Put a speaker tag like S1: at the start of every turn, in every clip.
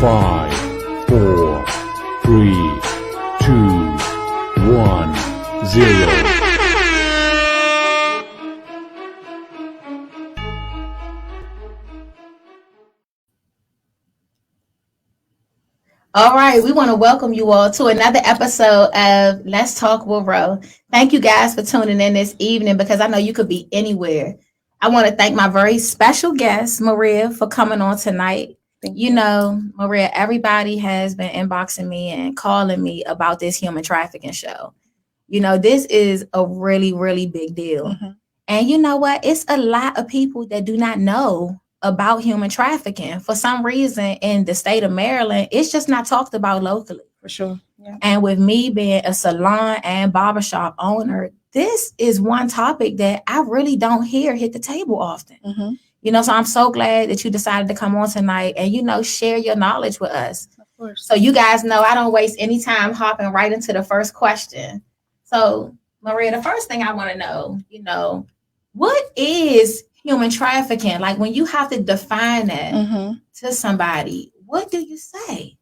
S1: 5, 4, 3, 2, 1, 0.
S2: All right, we want to welcome you all to another episode of Let's Talk with Ro. Thank you guys for tuning in this evening because I know you could be anywhere. I want to thank my very special guest, Maria, for coming on tonight. You know, Maria, everybody has been inboxing me and calling me about this human trafficking show. You know, this is a really, really big deal. And you know what? It's a lot of people that do not know about human trafficking. For some reason, in the state of Maryland, it's just not talked about locally.
S3: For sure. Yeah.
S2: And with me being a salon and barbershop owner, this is one topic that I really don't hear hit the table often. You know, so I'm so glad that you decided to come on tonight and, you know, share your knowledge with us.
S3: Of course.
S2: So you guys know I don't waste any time hopping right into the first question. So, Maria, the first thing I want to know, you know, what is human trafficking? Like when you have to define that to somebody, what do you say?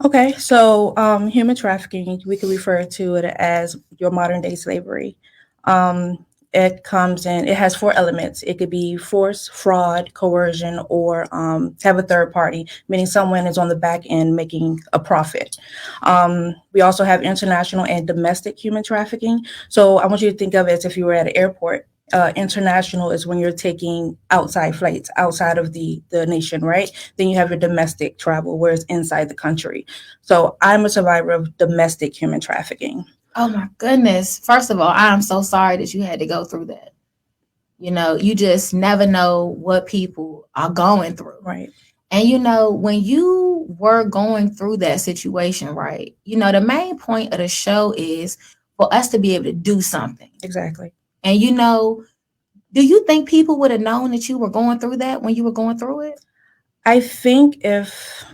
S3: Okay, so human trafficking, we could refer to it as your modern day slavery. It comes in, it has 4 elements. It could be force, fraud, coercion, or have a third party, meaning someone is on the back end making a profit. We also have international and domestic human trafficking. So I want you to think of it as if you were at an airport. International is when you're taking outside flights outside of the nation, right? Then you have your domestic travel where it's inside the country. So I'm a survivor of domestic human trafficking.
S2: Oh my goodness. First of all, I'm so sorry that you had to go through that. You know, you just never know what people are going through.
S3: Right.
S2: And, you know, when you were going through that situation, right, you know, the main point of the show is for us to be able to do something.
S3: Exactly.
S2: And, you know, do you think people would have known that you were going through that when you were going through it?
S3: I think if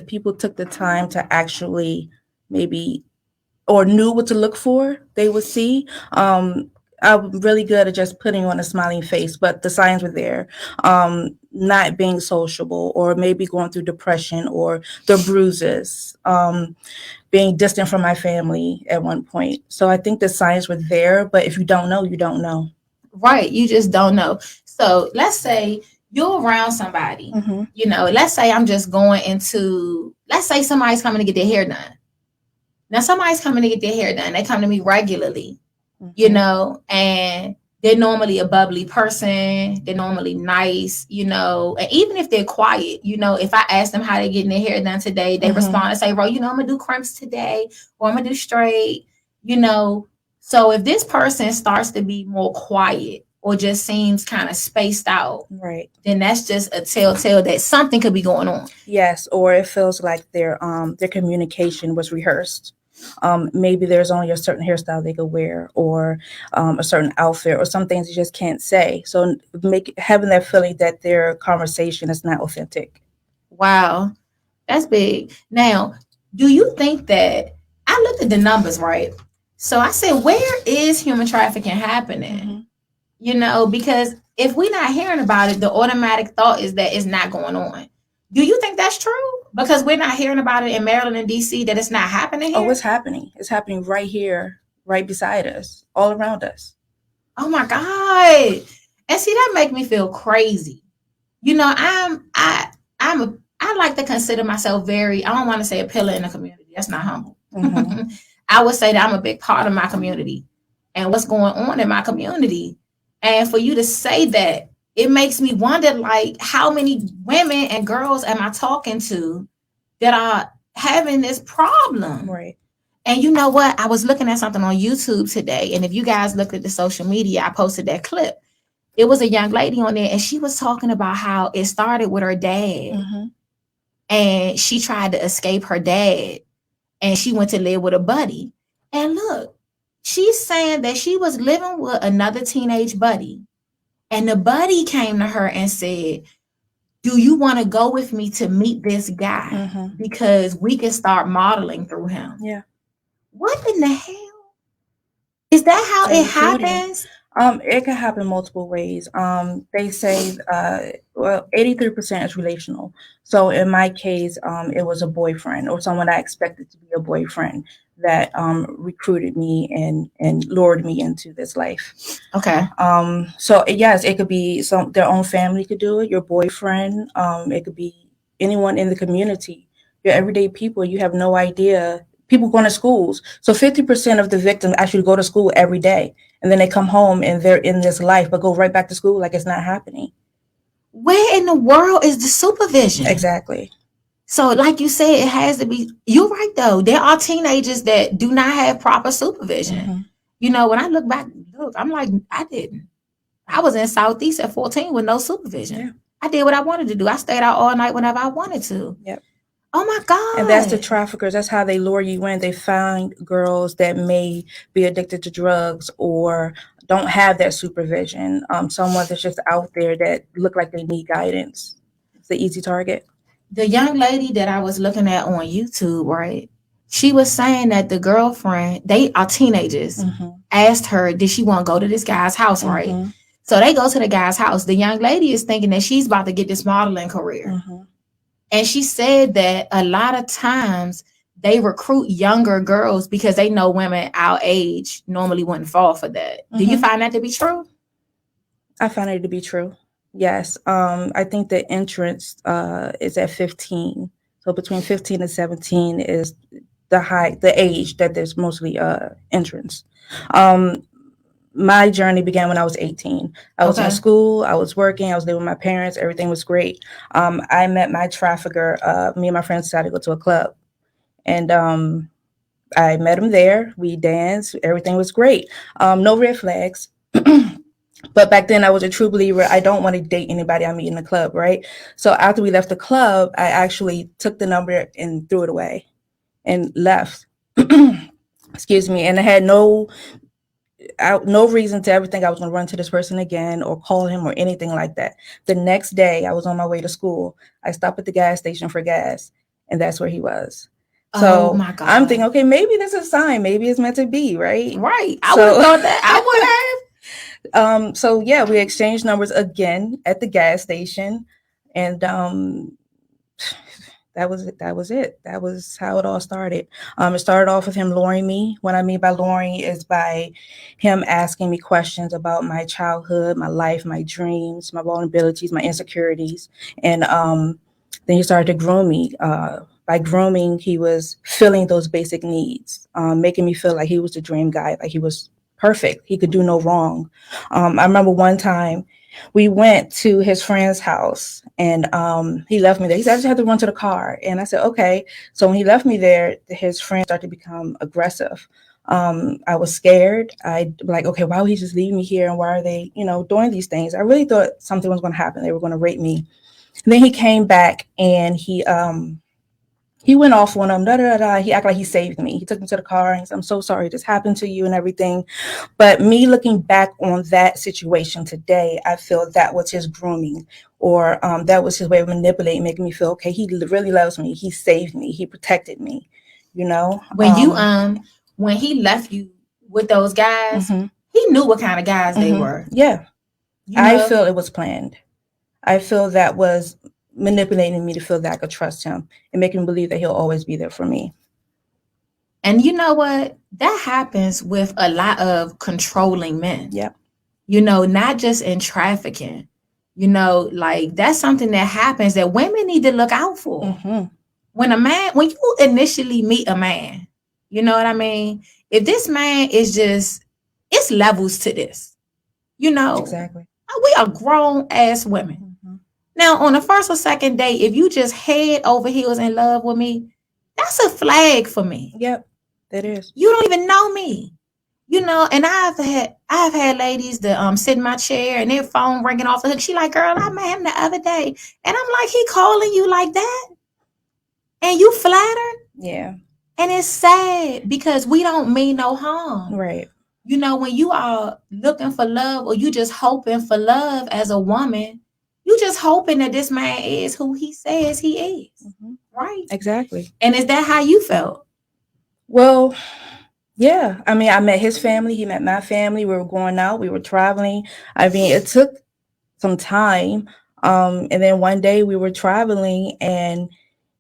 S3: people took the time to actually maybe or knew what to look for, they would see. I'm really good at just putting on a smiling face, but the signs were there. Not being sociable, or maybe going through depression, or the bruises, being distant from my family at one point. So I think the signs were there, but if you don't know, you don't know.
S2: Right. You just don't know. So let's say you're around somebody, you know, let's say I'm just going into, let's say somebody's coming to get their hair done. Now somebody's coming to get their hair done. They come to me regularly, you know, and they're normally a bubbly person. They're normally nice, you know, and even if they're quiet, you know, if I ask them how they're getting their hair done today, they respond and say, "Bro, you know, I'm going to do crimps today, or I'm going to do straight," you know. So if this person starts to be more quiet or just seems kind of spaced out,
S3: right,
S2: then that's just a telltale that something could be going on.
S3: Yes, or it feels like their communication was rehearsed. Maybe there's only a certain hairstyle they could wear, or a certain outfit, or some things you just can't say. So having that feeling that their conversation is not authentic.
S2: Wow, that's big. Now, do you think that, I looked at the numbers, right? So I said, where is human trafficking happening? You know, because if we're not hearing about it, the automatic thought is that it's not going on. Do you think that's true? Because we're not hearing about it in Maryland and DC, that it's not happening here?
S3: Oh, it's happening. It's happening right here, right beside us, all around us.
S2: Oh my God. And see, that make me feel crazy. You know, I like to consider myself very, I don't want to say a pillar in the community. That's not humble. I would say that I'm a big part of my community and what's going on in my community. And for you to say that, it makes me wonder, like, how many women and girls am I talking to that are having this problem?
S3: Right.
S2: And you know what? I was looking at something on YouTube today. And if you guys looked at the social media, I posted that clip. It was a young lady on there, and she was talking about how it started with her dad. And she tried to escape her dad. And she went to live with a buddy. And look, she's saying that she was living with another teenage buddy. And the buddy came to her and said, "Do you want to go with me to meet this guy? Because we can start modeling through him."
S3: Yeah.
S2: What in the hell? Is that how it happens?
S3: It can happen multiple ways. They say, well, 83% is relational. So in my case, it was a boyfriend or someone I expected to be a boyfriend that recruited me and lured me into this life.
S2: Okay.
S3: So yes, it could be their own family could do it, your boyfriend. It could be anyone in the community, your everyday people. You have no idea. People going to schools. So 50% of the victims actually go to school every day, and then they come home and they're in this life, but go right back to school like it's not happening.
S2: Where in the world is the supervision?
S3: Exactly.
S2: So, like you said, it has to be. You're right, though. There are teenagers that do not have proper supervision.
S3: Mhm.
S2: You know, when I look back, I'm like, I didn't. I was in Southeast at 14 with no supervision.
S3: Yeah.
S2: I did what I wanted to do. I stayed out all night whenever I wanted to.
S3: Yep.
S2: Oh my God.
S3: And that's the traffickers. That's how they lure you in. They find girls that may be addicted to drugs or don't have that supervision. Someone that's just out there that look like they need guidance. It's the easy target.
S2: The young lady that I was looking at on YouTube, right? She was saying that the girlfriend, they are teenagers, asked her, did she want to go to this guy's house, right? So they go to the guy's house. The young lady is thinking that she's about to get this modeling career. And she said that a lot of times they recruit younger girls because they know women our age normally wouldn't fall for that. Do you find that to be true?
S3: I find it to be true. Yes. I think the entrance is at 15. So between 15 and 17 is the age that there's mostly entrance. My journey began when I was 18. I was in school, I was working, I was living with my parents, everything was great. I met my trafficker. Me and my friends decided to go to a club. And I met him there. We danced, everything was great. No red flags. But back then I was a true believer. I don't want to date anybody I meet in the club, right? So after we left the club, I actually took the number and threw it away and left. Excuse me. And I had no reason to ever think I was going to run to this person again or call him or anything like that. The next day, I was on my way to school. I stopped at the gas station for gas, and that's where he was. So
S2: my God.
S3: I'm thinking, okay, maybe this is a sign. Maybe it's meant to be, right?
S2: Right. I would have thought that. I would have.
S3: So yeah, we exchanged numbers again at the gas station, and that was it. That was how it all started. It started off with him luring me. What I mean by luring is by him asking me questions about my childhood, my life, my dreams, my vulnerabilities, my insecurities, and then he started to groom me. By grooming, he was filling those basic needs, making me feel like he was the dream guy, like he was perfect. He could do no wrong. I remember one time we went to his friend's house and he left me there. He said, I just had to run to the car. And I said, okay. So when he left me there, his friend started to become aggressive. I was scared. I like, okay, why would he just leave me here? And why are they, doing these things? I really thought something was going to happen. They were going to rape me. And then he came back and he went off on him. He acted like he saved me. He took me to the car and he said, I'm so sorry this happened to you and everything. But me looking back on that situation today, I feel that was his grooming or that was his way of manipulating, making me feel, okay, he really loves me. He saved me. He protected me,
S2: When he left you with those guys, he knew what kind of guys they were.
S3: Yeah. I feel it was planned. I feel that was manipulating me to feel that I could trust him and make him believe that he'll always be there for me.
S2: And you know what? That happens with a lot of controlling men.
S3: Yep.
S2: Not just in trafficking. Like that's something that happens that women need to look out for. When you initially meet a man, you know what I mean? If this man is it's levels to this,
S3: Exactly.
S2: We are grown ass women. Now, on the first or second date, if you just head over heels in love with me, that's a flag for me.
S3: Yep, that is.
S2: You don't even know me, And I've had ladies that sit in my chair and their phone ringing off the hook. She like, girl, I met him the other day, and I'm like, he calling you like that, and you flattered?
S3: Yeah.
S2: And it's sad because we don't mean no harm,
S3: right?
S2: When you are looking for love or you just hoping for love as a woman. You just hoping that this man is who he says he is, right?
S3: Exactly.
S2: And is that how you felt?
S3: Well, Yeah, I mean, I met his family. He met my family. We were going out. We were traveling. I mean, it took some time. And then one day we were traveling, and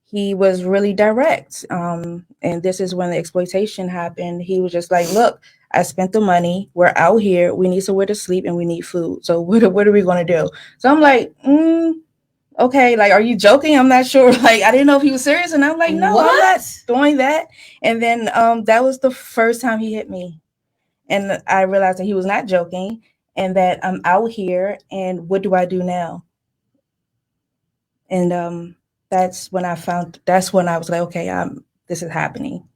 S3: he was really direct. And this is when the exploitation happened. He was just like, "Look, I spent the money. We're out here. We need somewhere to sleep, and we need food. So what are we going to do?" So I'm like, okay, like, are you joking? I'm not sure. Like, I didn't know if he was serious, and I'm like, no, I'm not
S2: What?
S3: doing that. And then that was the first time he hit me, and I realized that he was not joking, and that I'm out here, and what do I do now? And that's when I was like, okay, this is happening.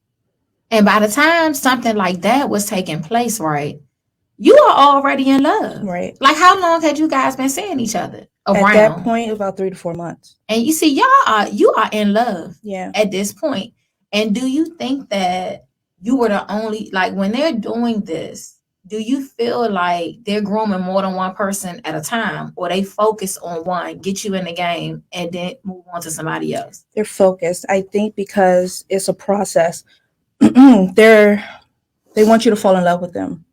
S2: And by the time something like that was taking place, right, you are already in love.
S3: Right.
S2: Like, how long had you guys been seeing each other
S3: At that
S2: around?
S3: point, about 3 to 4 months.
S2: And you see, you are in love
S3: Yeah.
S2: at this point. And do you think that you were the only, like, when they're doing this, do you feel like they're grooming more than one person at a time, or they focus on one, get you in the game, and then move on to somebody else?
S3: They're focused. I think because it's a process. They want you to fall in love with them.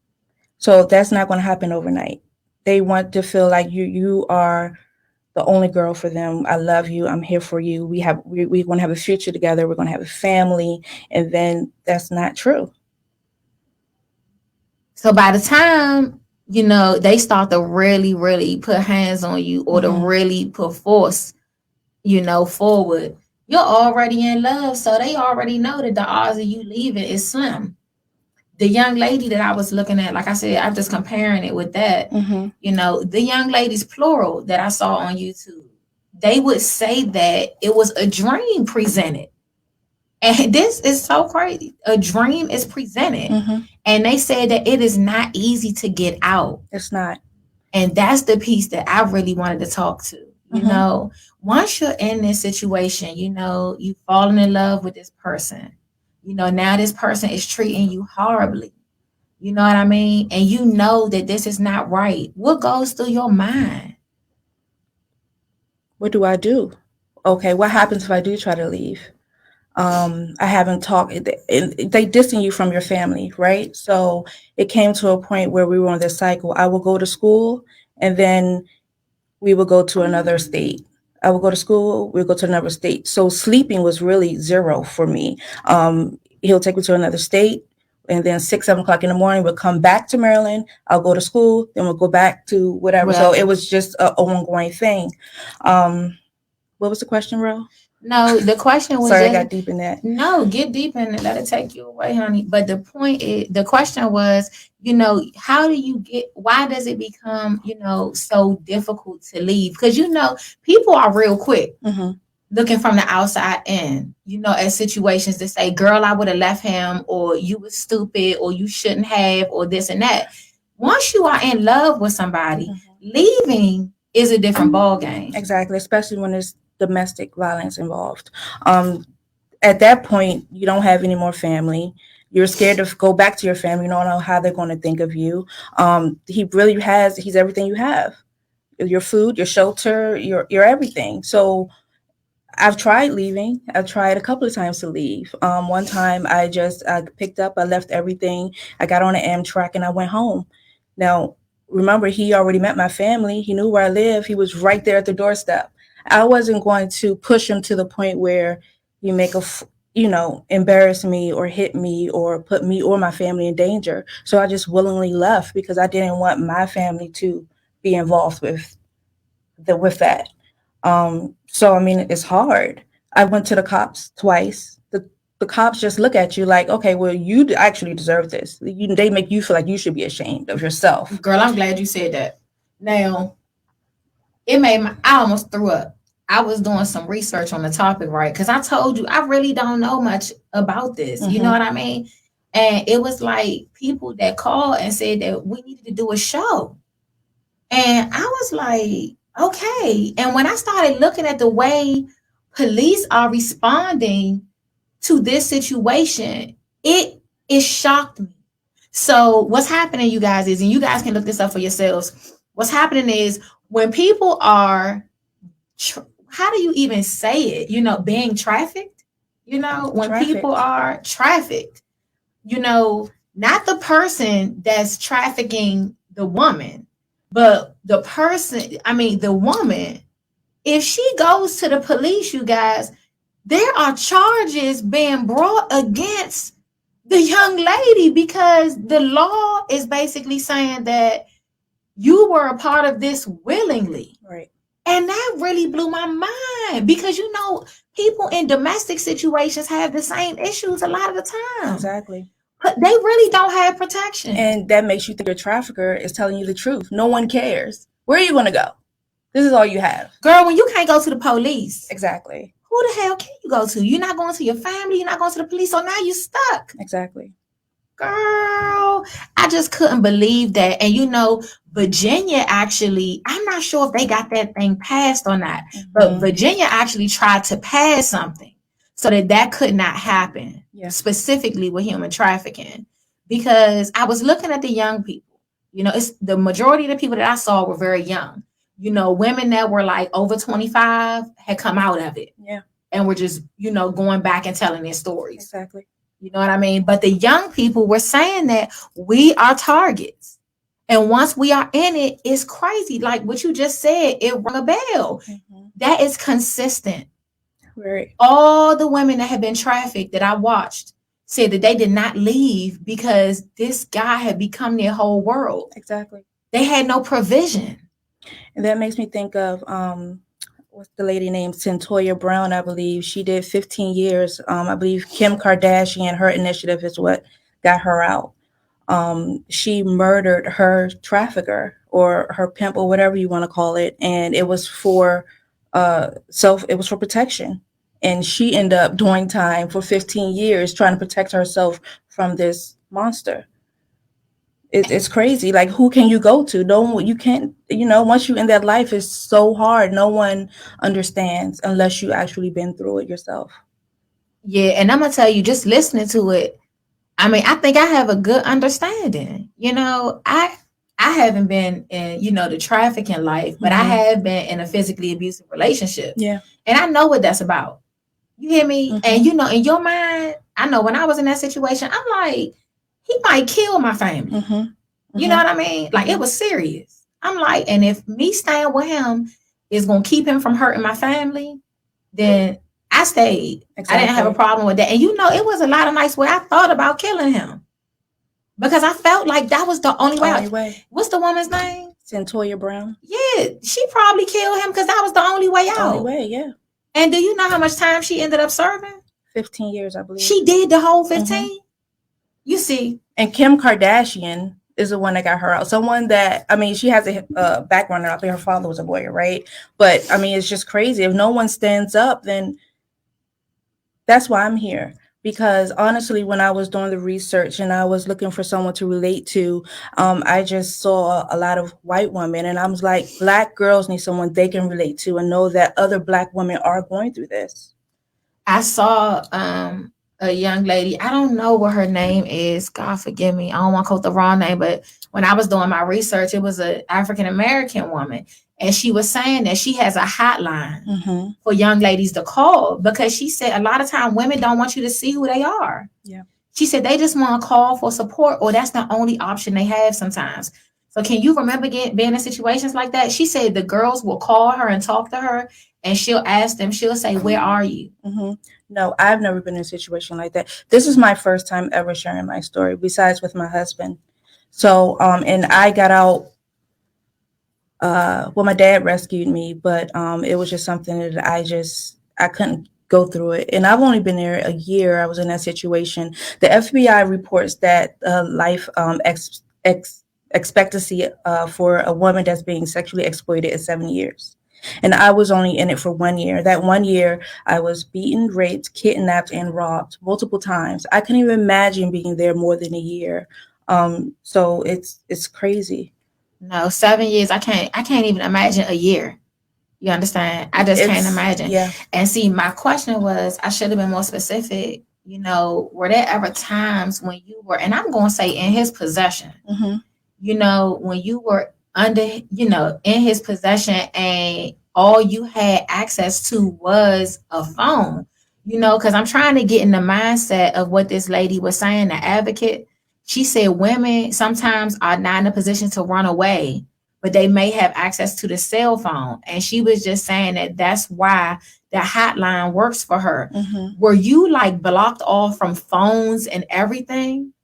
S3: So that's not going to happen overnight. They want to feel like you are the only girl for them. I love you. I'm here for you. We're going to have a future together. We're going to have a family. And then that's not true.
S2: So by the time, they start to really, really put hands on you, or to really put force, forward, you're already in love. So they already know that the odds of you leaving is slim. The young lady that I was looking at, like I said, I'm just comparing it with that. The young ladies, plural, that I saw on YouTube, they would say that it was a dream presented. And this is so crazy. A dream is presented. And they said that it is not easy to get out.
S3: It's not.
S2: And that's the piece that I really wanted to talk to. Once you're in this situation, you've fallen in love with this person. Now this person is treating you horribly. You know what I mean? And you know that this is not right. What goes through your mind?
S3: What do I do? Okay, what happens if I do try to leave? I haven't talked. They distance you from your family, right? So it came to a point where we were on this cycle. I will go to school, and then we would go to another state. I would go to school, we'd go to another state. So sleeping was really zero for me. He'll take me to another state, and then 6, 7 o'clock in the morning, we'll come back to Maryland. I'll go to school, then we'll go back to whatever. So it was just an ongoing thing. What was the question, Ro?
S2: No, the question was.
S3: Sorry, I got deep in that.
S2: No, get deep in it. Let it take you away, honey. But the question was, how do you why does it become, so difficult to leave? Because, people are real quick looking from the outside in, at situations to say, girl, I would have left him, or you were stupid, or you shouldn't have, or this and that. Once you are in love with somebody, leaving is a different ball game.
S3: Exactly, especially when there's domestic violence involved. At that point, you don't have any more family. You're scared to go back to your family. You don't know how they're going to think of you. He's everything you have. Your food, your shelter, your everything. So I've tried leaving. I've tried a couple of times to leave. One time I picked up, I left everything. I got on an Amtrak and I went home. Now, remember, he already met my family. He knew where I live. He was right there at the doorstep. I wasn't going to push him to the point where you embarrass me or hit me or put me or my family in danger. So I just willingly left because I didn't want my family to be involved with that. So I mean, it's hard. I went to the cops twice. The cops just look at you like, okay, well, you actually deserve this. They make you feel like you should be ashamed of yourself.
S2: Girl, I'm glad you said that. Now, I almost threw up. I was doing some research on the topic, right? Because I told you, I really don't know much about this. You know what I mean? And it was like people that called and said that we needed to do a show. And I was like, okay. And when I started looking at the way police are responding to this situation, it shocked me. So what's happening, you guys, is, and you guys can look this up for yourselves. What's happening is when people are, how do you even say it? Being trafficked, when people are trafficked, not the person that's trafficking the woman, but the person, I mean, the woman, if she goes to the police, you guys, there are charges being brought against the young lady because the law is basically saying that you were a part of this willingly.
S3: Right.
S2: And that really blew my mind because, you know, people in domestic situations have the same issues a lot of the time.
S3: Exactly.
S2: But they really don't have protection.
S3: And that makes you think your trafficker is telling you the truth. No one cares. Where are you going to go? This is all you have.
S2: Girl, when you can't go to the police.
S3: Exactly.
S2: Who the hell can you go to? You're not going to your family. You're not going to the police. So now you're stuck.
S3: Exactly.
S2: Girl, I just couldn't believe that. And, you know, Virginia actually, I'm not sure if they got that thing passed or not, but Virginia actually tried to pass something so that could not happen, specifically with human trafficking. Because I was looking at the young people, you know, it's the majority of the people that I saw were very young. You know, women that were like over 25 had come out of it.
S3: Yeah.
S2: And were just, you know, going back and telling their stories.
S3: Exactly.
S2: You know what I mean? But the young people were saying that we are targets. And once we are in it, it's crazy. Like what you just said, it rung a bell. That is consistent.
S3: Right.
S2: All the women that have been trafficked that I watched said that they did not leave because this guy had become their whole world.
S3: Exactly.
S2: They had no provision.
S3: And that makes me think of what's the lady named Centoya Brown, I believe. She did 15 years. I believe Kim Kardashian, her initiative is what got her out. She murdered her trafficker or her pimp or whatever you want to call it. And it was for it was for protection. And she ended up doing time for 15 years trying to protect herself from this monster. It's crazy. Like, who can you go to? No, you can't, you know, once you're in that life, it's so hard. No one understands unless you actually been through it yourself.
S2: Yeah. And I'm going to tell you, just listening to it, I mean, I think I have a good understanding. You know, I haven't been in, you know, the trafficking life, but I have been in a physically abusive relationship.
S3: Yeah.
S2: And I know what that's about. You hear me? And, you know, in your mind, I know when I was in that situation, I'm like, he might kill my family. You know what I mean? Like, it was serious. I'm like, and if me staying with him is going to keep him from hurting my family, then I stayed. Exactly. I didn't have a problem with that. And, you know, it was a lot of nights where I thought about killing him because I felt like that was the only way. What's the woman's name?
S3: Centoya Brown.
S2: Yeah, she probably killed him because that was the only way out.
S3: Only way, yeah.
S2: And do you know how much time she ended up serving?
S3: 15 years, I believe.
S2: She did the whole 15? You see.
S3: And Kim Kardashian is the one that got her out. Someone that, I mean, she has a background. I think her father was a lawyer, right? But, I mean, it's just crazy. If no one stands up, then that's why I'm here. Because honestly, when I was doing the research and I was looking for someone to relate to, I just saw a lot of white women. And I was like, Black girls need someone they can relate to and know that other Black women are going through this.
S2: I saw a young lady. I don't know what her name is. God forgive me. I don't want to quote the wrong name. But when I was doing my research, it was an African-American woman. And she was saying that she has a hotline for young ladies to call because she said a lot of time women don't want you to see who they are.
S3: Yeah.
S2: She said they just want to call for support or that's the only option they have sometimes. So can you remember being in situations like that? She said the girls will call her and talk to her and she'll ask them, she'll say, where are you?
S3: No, I've never been in a situation like that. This is my first time ever sharing my story besides with my husband. So, and I got out. Well, my dad rescued me, but it was just something that I couldn't go through it. And I've only been there a year. I was in that situation. The FBI reports that life expectancy for a woman that's being sexually exploited is 7 years. And I was only in it for 1 year. That 1 year, I was beaten, raped, kidnapped, and robbed multiple times. I couldn't even imagine being there more than a year. So it's crazy.
S2: No, 7 years. I can't even imagine a year. You understand? I just can't imagine.
S3: Yeah.
S2: And see, my question was, I should have been more specific. You know, were there ever times when you were, and I'm going to say in his possession, you know, when you were under, you know, in his possession and all you had access to was a phone, you know, because I'm trying to get in the mindset of what this lady was saying, the advocate. She said women sometimes are not in a position to run away, but they may have access to the cell phone. And she was just saying that that's why the hotline works for her. Were you like blocked off from phones and everything?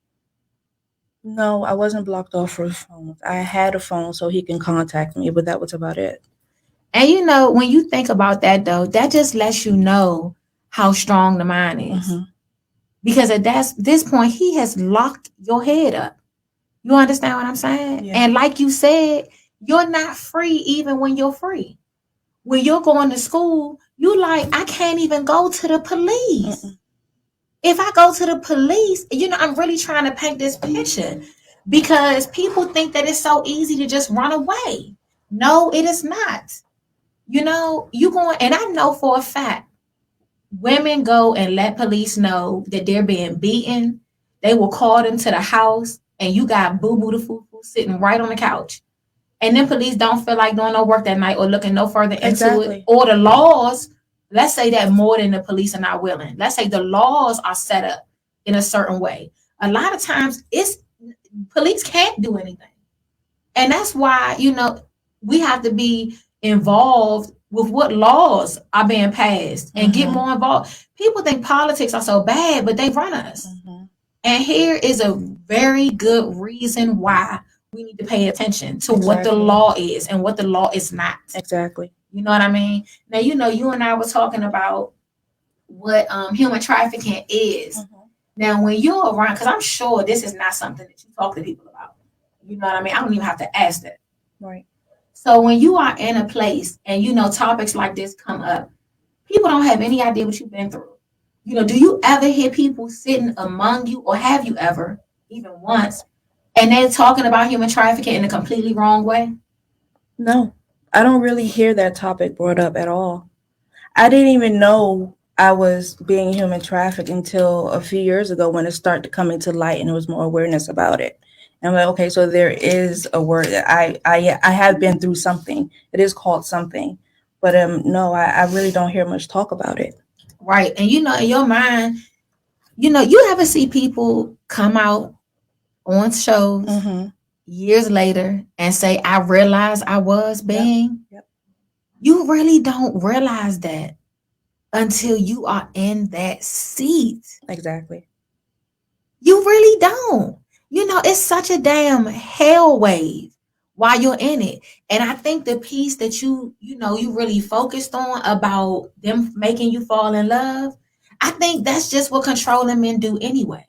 S3: No, I wasn't blocked off for phones. I had a phone so he can contact me, but that was about it.
S2: And you know, when you think about that though, that just lets you know how strong the mind is. Because at this point, he has locked your head up. You understand what I'm saying?
S3: Yeah.
S2: And like you said, you're not free even when you're free. When you're going to school, you like, I can't even go to the police. If I go to the police, you know, I'm really trying to paint this picture because people think that it's so easy to just run away. No, it is not. You know, you going, and I know for a fact, women go and let police know that they're being beaten. They will call them to the house, and you got boo boo the foo foo sitting right on the couch. And then police don't feel like doing no work that night or looking no further into it. Or the laws, let's say that more than the police are not willing. Let's say the laws are set up in a certain way. A lot of times it's police can't do anything. And that's why, you know, we have to be involved with what laws are being passed and get more involved. People think politics are so bad, but they run us. And here is a very good reason why we need to pay attention to what the law is and what the law is not.
S3: Exactly.
S2: You know what I mean? Now, you know, you and I were talking about what human trafficking is. Now, when you're around, because I'm sure this is not something that you talk to people about. You know what I mean? I don't even have to ask that.
S3: Right.
S2: So when you are in a place and, you know, topics like this come up, people don't have any idea what you've been through. You know, do you ever hear people sitting among you, or have you ever, even once, and they're talking about human trafficking in a completely wrong way?
S3: No, I don't really hear that topic brought up at all. I didn't even know I was being human trafficked until a few years ago when it started to come into light and there was more awareness about it. And I'm like, okay, so there is a word that I have been through something. It is called something. But no, I really don't hear much talk about it.
S2: Right. And you know, in your mind, you know, you ever see people come out on shows years later and say, I realized I was being. You really don't realize that until you are in that seat.
S3: Exactly.
S2: You really don't. You know, it's such a damn hell wave while you're in it. And I think the piece that you know, you really focused on about them making you fall in love, I think that's just what controlling men do anyway.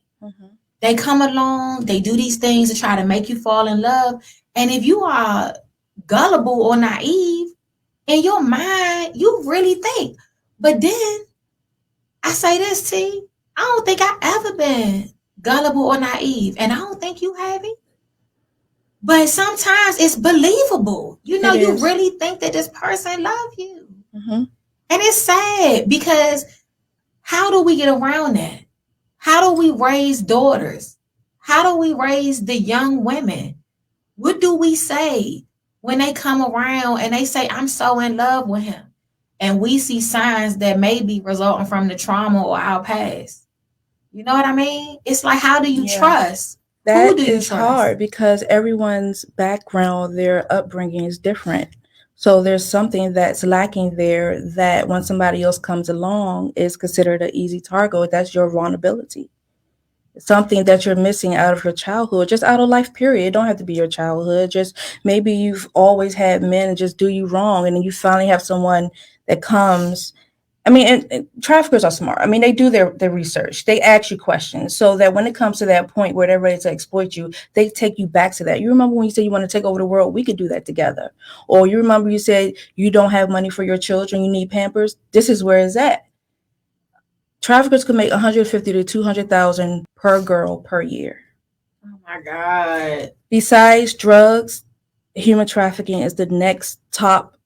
S2: They come along, they do these things to try to make you fall in love. And if you are gullible or naive, in your mind, you really think. But then I say this, T, I don't think I ever been gullible or naive, and I don't think you have it. But sometimes it's believable. You know, you really think that this person loves you. And it's sad because how do we get around that? How do we raise daughters? How do we raise the young women? What do we say when they come around and they say, I'm so in love with him? And we see signs that may be resulting from the trauma or our past. You know what I mean? It's like, how do you trust?
S3: That is hard because everyone's background, their upbringing is different. So there's something that's lacking there that when somebody else comes along is considered an easy target. That's your vulnerability. Something that you're missing out of your childhood, just out of life, period. It don't have to be your childhood. Just maybe you've always had men just do you wrong, and then you finally have someone that comes. I mean, and traffickers are smart. I mean, they do their research. They ask you questions so that when it comes to that point where they're ready to exploit you, they take you back to that. You remember when you said you want to take over the world? We could do that together. Or you remember you said you don't have money for your children, you need Pampers? This is where it's at. Traffickers could make 150 to 200,000 per girl per year.
S2: Oh my God.
S3: Besides drugs, human trafficking is the next top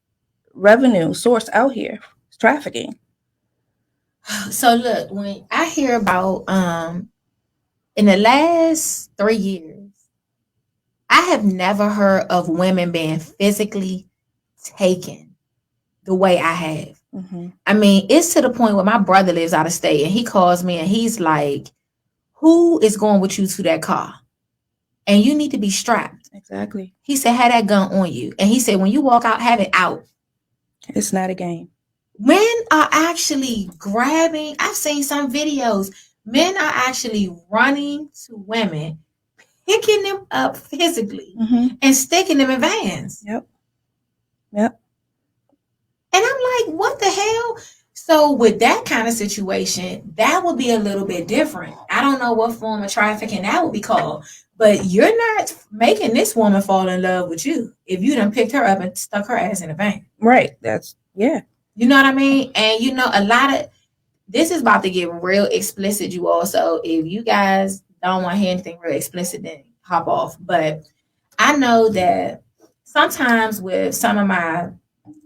S3: revenue source out here. It's trafficking.
S2: So look, when I hear about in the last 3 years, I have never heard of women being physically taken the way I have. I mean, it's to the point where my brother lives out of state and he calls me and he's like, who is going with you to that car? and you need to be strapped.
S3: Exactly.
S2: He said, have that gun on you. And he said, when you walk out, have it out.
S3: It's not a game.
S2: Men are actually grabbing. I've seen some videos. Men are actually running to women, picking them up physically and sticking them in vans.
S3: Yep.
S2: And I'm like, what the hell? So with that kind of situation, that would be a little bit different. I don't know what form of trafficking that would be called, but you're not making this woman fall in love with you if you done picked her up and stuck her ass in a van.
S3: Right.
S2: You know what I mean? And you know, a lot of this is about to get real explicit, you all. So if you guys don't want to hear anything real explicit, then hop off. But I know that sometimes with some of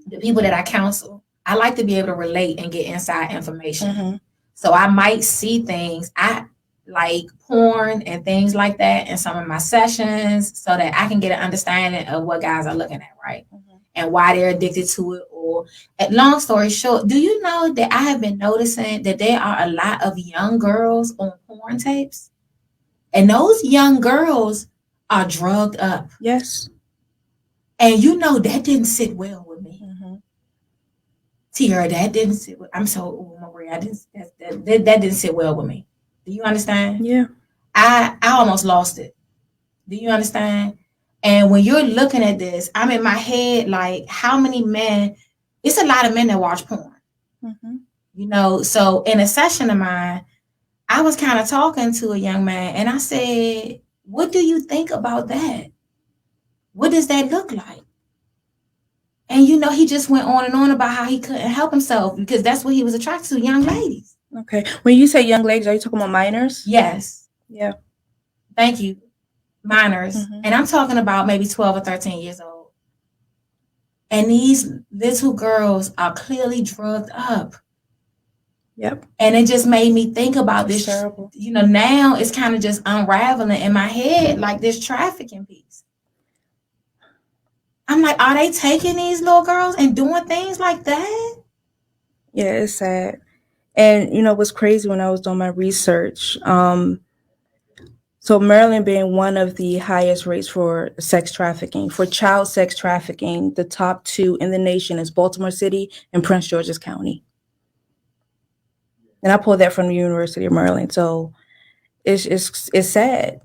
S2: the people that I counsel, I like to be able to relate and get inside information. So I might see things I like porn and things like that in some of my sessions so that I can get an understanding of what guys are looking at, right? And why they're addicted to it. Or long story short, do you know that I have been noticing that there are a lot of young girls on porn tapes? And those young girls are drugged up.
S3: Yes.
S2: And you know that didn't sit well with me. Tiara, that didn't sit well. I'm so Maria, that didn't sit well with me. Do you understand?
S3: Yeah.
S2: I almost lost it. Do you understand? And when you're looking at this, I'm in my head like, how many men? It's a lot of men that watch porn. You know, so in a session of mine, I was kind of talking to a young man, and I said, "What do you think about that? What does that look like?" And you know, he just went on and on about how he couldn't help himself because that's what he was attracted to, young ladies.
S3: Okay. When you say young ladies, are you talking about minors?
S2: Yes.
S3: Yeah.
S2: Thank you. Minors. And I'm talking about maybe 12 or 13 years old. And these little girls are clearly drugged up.
S3: Yep.
S2: And it just made me think about
S3: It's
S2: this.
S3: terrible.
S2: You know, now it's kind of just unraveling in my head, like this trafficking piece. I'm like, are they taking these little girls and doing things like that?
S3: Yeah, it's sad. And you know what's crazy when I was doing my research? So Maryland being one of the highest rates for sex trafficking, for child sex trafficking, the top two in the nation is Baltimore City and Prince George's County. And I pulled that from the University of Maryland. So it's sad.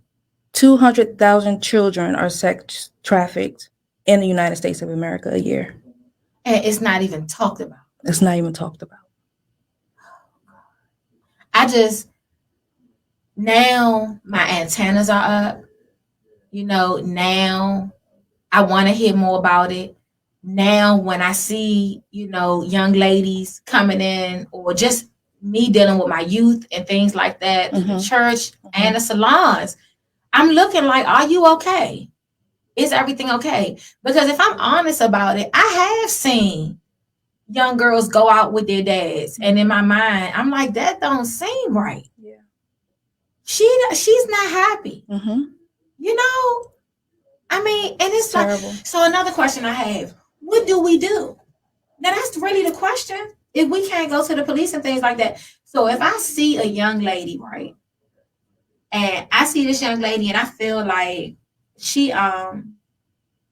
S3: 200,000 children are sex trafficked in the United States of America a year.
S2: And it's not even talked about.
S3: It's not even talked about.
S2: Now my antennas are up. You know, now I want to hear more about it. Now when I see, you know, young ladies coming in or just me dealing with my youth and things like that, through the church and the salons, I'm looking like, are you okay? Is everything okay? Because if I'm honest about it, I have seen young girls go out with their dads. And in my mind, I'm like, that don't seem right.
S3: Yeah.
S2: She's not happy. You know? I mean, and it's terrible. Like, so another question I have, what do we do? Now that's really the question. If we can't go to the police and things like that. So if I see a young lady, right? And I see this young lady and I feel like she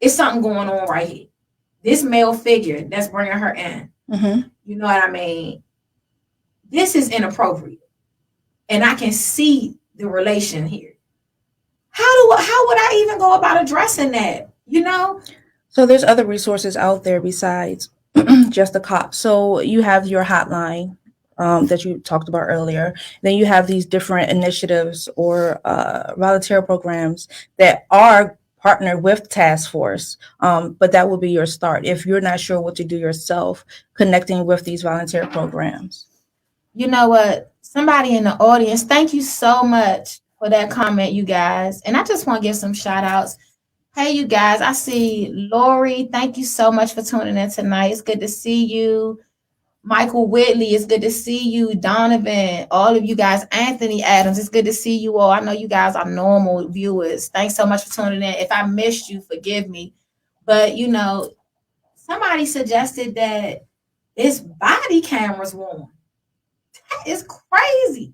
S2: it's something going on right here. This male figure that's bringing her in. You know what I mean? This is inappropriate. And I can see the relation here. How would I even go about addressing that? You know?
S3: So there's other resources out there besides just the cops. So you have your hotline that you talked about earlier. Then you have these different initiatives or volunteer programs that are partnered with task force, but that will be your start if you're not sure what to do yourself, connecting with these volunteer programs.
S2: You know what? Somebody in the audience, thank you so much for that comment, you guys. And I just want to give some shout outs. Hey, you guys, I see Lori. Thank you so much for tuning in tonight. It's good to see you. Michael Whitley, it's good to see you. Donovan, all of you guys. Anthony Adams, it's good to see you all. I know you guys are normal viewers. Thanks so much for tuning in. If I missed you, forgive me. But, you know, somebody suggested that it's body cameras worn. That is crazy.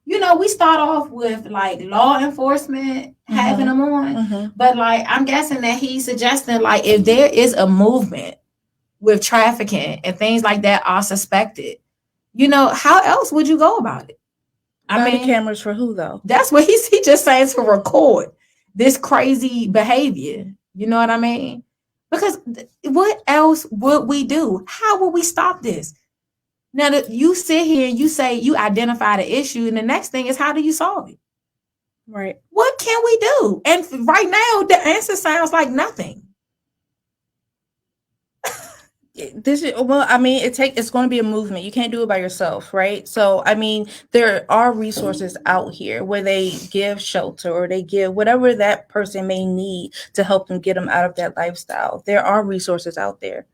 S2: we start off with like law enforcement having them on, but like I'm guessing that he's suggesting like if there is a movement with trafficking and things like that are suspected, how else would you go about it?
S3: Body cameras for who though?
S2: That's what he just saying, to record this crazy behavior. You know what I mean? Because what else would we do? How would we stop this? Now that you sit here and you say you identify the issue, and the next thing is how do you solve it?
S3: Right.
S2: What can we do? And right now, the answer sounds like nothing.
S3: It's going to be a movement. You can't do it by yourself, right? So I mean, there are resources out here where they give shelter or they give whatever that person may need to help them get them out of that lifestyle. There are resources out there,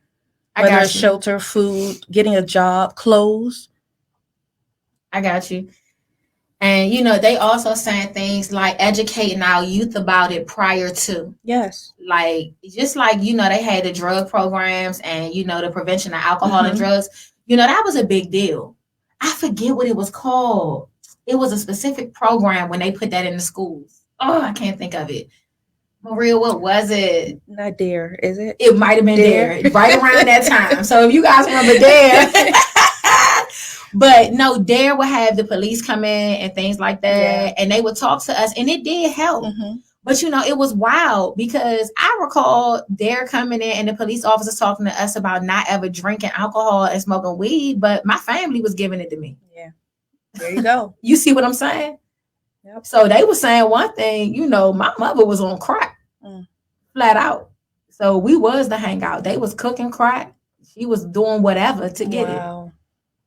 S3: whether it's shelter, food, getting a job, clothes.
S2: I got you. And they also saying things like educating our youth about it prior to.
S3: Yes.
S2: Like just like they had the drug programs and the prevention of alcohol and drugs. That was a big deal. I forget what it was called. It was a specific program when they put that in the schools. Oh, I can't think of it. Maria, what was it?
S3: Not DARE, is it?
S2: It might have been DARE right around that time. So if you guys remember DARE. But no, DARE would have the police come in and things like that, and they would talk to us, and it did help. But it was wild because I recall DARE coming in and the police officers talking to us about not ever drinking alcohol and smoking weed, but my family was giving it to me.
S3: Yeah, there you go.
S2: You see what I'm saying?
S3: Yep.
S2: So they were saying one thing, my mother was on crack, flat out. So we was the hangout. They was cooking crack. She was doing whatever to get it.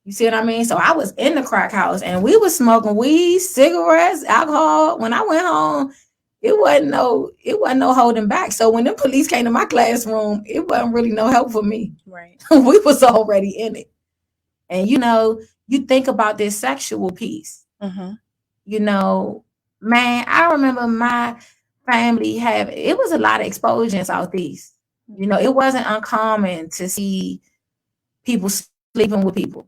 S2: You see what I mean? So I was in the crack house and we was smoking weed, cigarettes, alcohol. When I went home, it wasn't no holding back. So when the police came to my classroom, it wasn't really no help for me.
S3: Right.
S2: We was already in it. And you think about this sexual piece. Man, I remember my family it was a lot of exposure in Southeast. It wasn't uncommon to see people sleeping with people.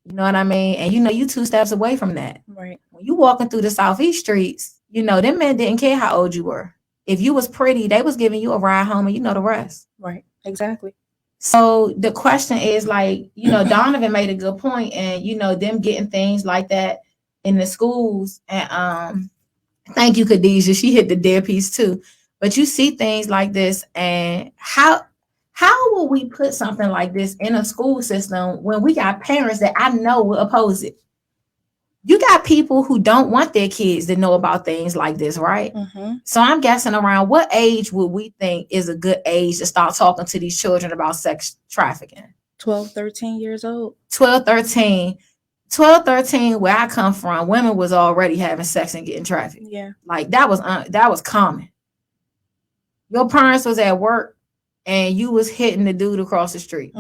S2: You know what I mean? And you 2 steps away from that.
S3: Right.
S2: When you walking through the Southeast streets, them men didn't care how old you were. If you was pretty, they was giving you a ride home and the rest.
S3: Right. Exactly.
S2: So the question is like, Donovan made a good point, and them getting things like that in the schools. And thank you, Khadijah. She hit the DARE piece too. But you see things like this, and how will we put something like this in a school system when we got parents that I know will oppose it? You got people who don't want their kids to know about things like this, right? So I'm guessing around what age would we think is a good age to start talking to these children about sex trafficking?
S3: 12, 13 years old.
S2: 12, 13, where I come from, women was already having sex and getting trafficked.
S3: Yeah.
S2: Like that was common. Your parents was at work and you was hitting the dude across the street.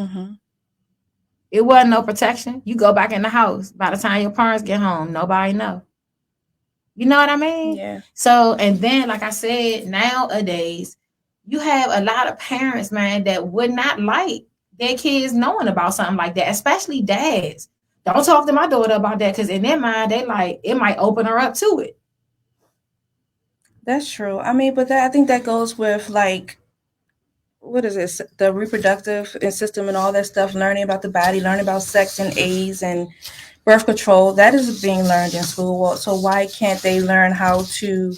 S2: It wasn't no protection. You go back in the house. By the time your parents get home, nobody know. You know what I mean?
S3: Yeah.
S2: So, and then, like I said, nowadays, you have a lot of parents, man, that would not like their kids knowing about something like that, especially dads. Don't talk to my daughter about that because in their mind, they like, it might open her up to it.
S3: That's true. I mean, but I think that goes with like, what is this? The reproductive system and all that stuff, learning about the body, learning about sex and AIDS and birth control. That is being learned in school. So why can't they learn how to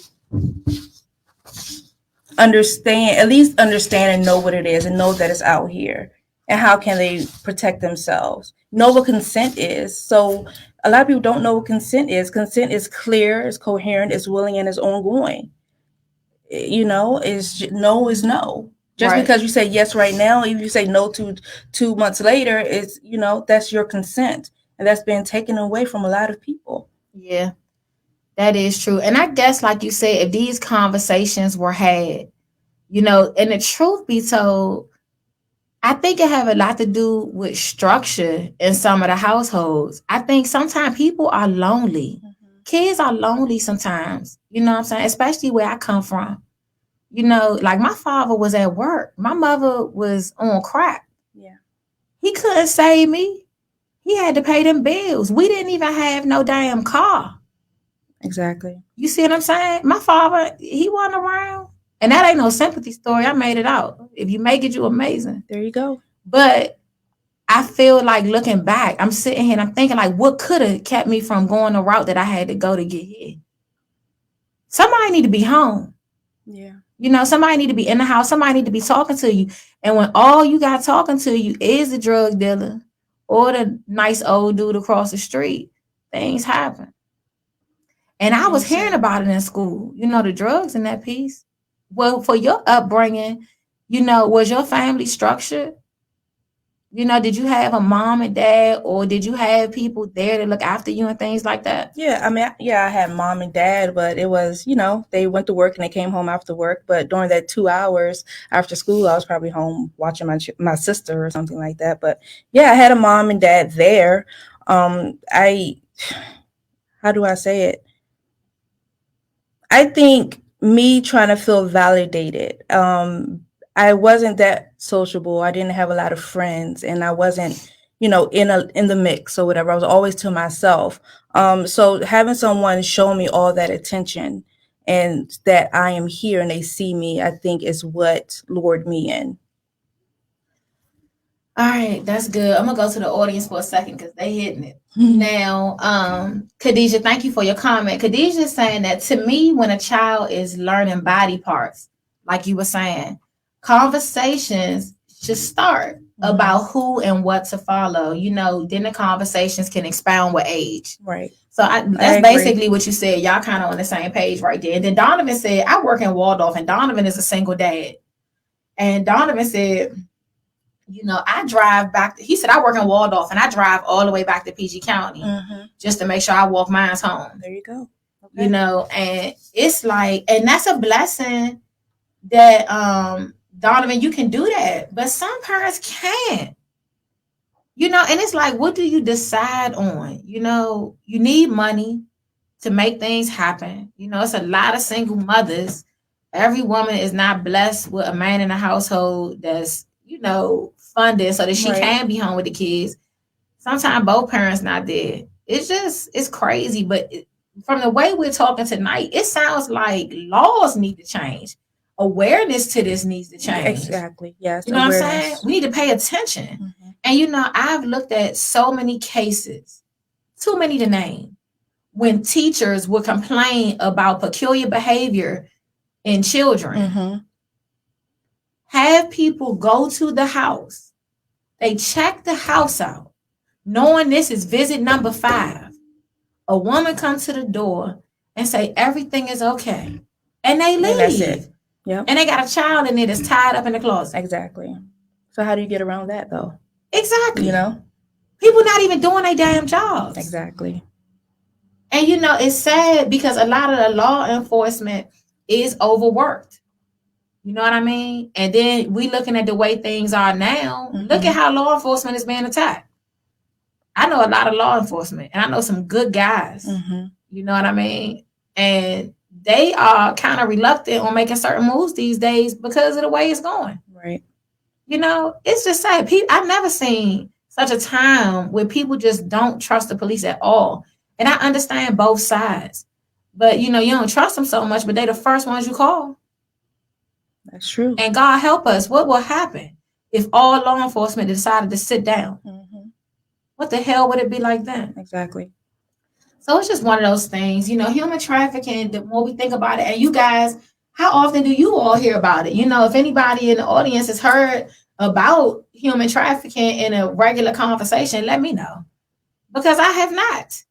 S3: understand and know what it is and know that it's out here? And how can they protect themselves? Know what consent is. So a lot of people don't know what consent is. Consent is clear, it's coherent, it's willing, and it's ongoing. No is no. Just right. Because you say yes right now, if you say no 2 months later, it's, that's your consent. And that's been taken away from a lot of people.
S2: Yeah, that is true. And I guess, like you said, if these conversations were had, and the truth be told, I think it have a lot to do with structure in some of the households. I think sometimes people are lonely. Kids are lonely sometimes. You know what I'm saying? Especially where I come from. Like my father was at work. My mother was on crack.
S3: Yeah.
S2: He couldn't save me. He had to pay them bills. We didn't even have no damn car.
S3: Exactly.
S2: You see what I'm saying? My father, he wasn't around. And that ain't no sympathy story. I made it out. If you make it, you amazing.
S3: There you go.
S2: But I feel like looking back, I'm sitting here and I'm thinking like, what could have kept me from going the route that I had to go to get here? Somebody need to be home.
S3: Yeah.
S2: You know, somebody need to be in the house. Somebody need to be talking to you. And when all you got talking to you is the drug dealer or the nice old dude across the street, things happen. And I was hearing about it in school, you know, the drugs in that piece. Well, for your upbringing, you know, was your family structured? You know, did you have a mom and dad, or did you have people there to look after you and things like that?
S3: Yeah, I mean, I had mom and dad, but it was, you know, they went to work and they came home after work. But during that 2 hours after school, I was probably home watching my sister or something like that. But yeah, I had a mom and dad there. How do I say it? I think me trying to feel validated. I wasn't that sociable. I didn't have a lot of friends, and I wasn't, you know, in the mix or whatever. I was always to myself. So having someone show me all that attention and that I am here and they see me, I think is what lured me in.
S2: All right, that's good. I'm gonna go to the audience for a second because they hitting it. Now, Khadijah, thank you for your comment. Khadijah is saying that to me, when a child is learning body parts, like you were saying, conversations should start about who and what to follow. You know, then the conversations can expound with age.
S3: Right.
S2: So that's basically what you said. Y'all kind of on the same page right there. And then Donovan said, I work in Waldorf, and Donovan is a single dad. And Donovan said, you know, I drive back. He said, I work in Waldorf and I drive all the way back to PG County just to make sure I walk mine's home.
S3: There you go. Okay.
S2: You know, and it's like, and that's a blessing that, Donovan, you can do that. But some parents can't. You know, and it's like, what do you decide on? You know, you need money to make things happen. You know, it's a lot of single mothers. Every woman is not blessed with a man in the household that's, you know, funded so that she can be home with the kids. Sometimes both parents not there. It's crazy. But from the way we're talking tonight, it sounds like laws need to change. Awareness to this needs to change.
S3: Exactly. Yes.
S2: You know what I'm saying? We need to pay attention. And, you know, I've looked at so many cases, too many to name, when teachers would complain about peculiar behavior in children. Have people go to the house. They check the house out, knowing this is visit number 5. A woman comes to the door and say everything is okay, and they leave. And that's it. Yep. And they got a child in there that's tied up in the closet.
S3: Exactly. So how do you get around that, though?
S2: Exactly.
S3: You know,
S2: people not even doing their damn jobs.
S3: Exactly.
S2: And you know, it's sad because a lot of the law enforcement is overworked. You know what I mean? And then we looking at the way things are now. Look at how law enforcement is being attacked. I know a lot of law enforcement, and I know some good guys. You know what I mean? And they are kind of reluctant on making certain moves these days because of the way it's going.
S3: Right.
S2: You know, it's just sad. I've never seen such a time where people just don't trust the police at all. And I understand both sides. But, you know, you don't trust them so much, but they're the first ones you call.
S3: That's true.
S2: And God help us. What will happen if all law enforcement decided to sit down? What the hell would it be like then?
S3: Exactly.
S2: So it's just one of those things, you know, human trafficking, the more we think about it. And you guys, how often do you all hear about it? You know, if anybody in the audience has heard about human trafficking in a regular conversation, let me know. Because I have not.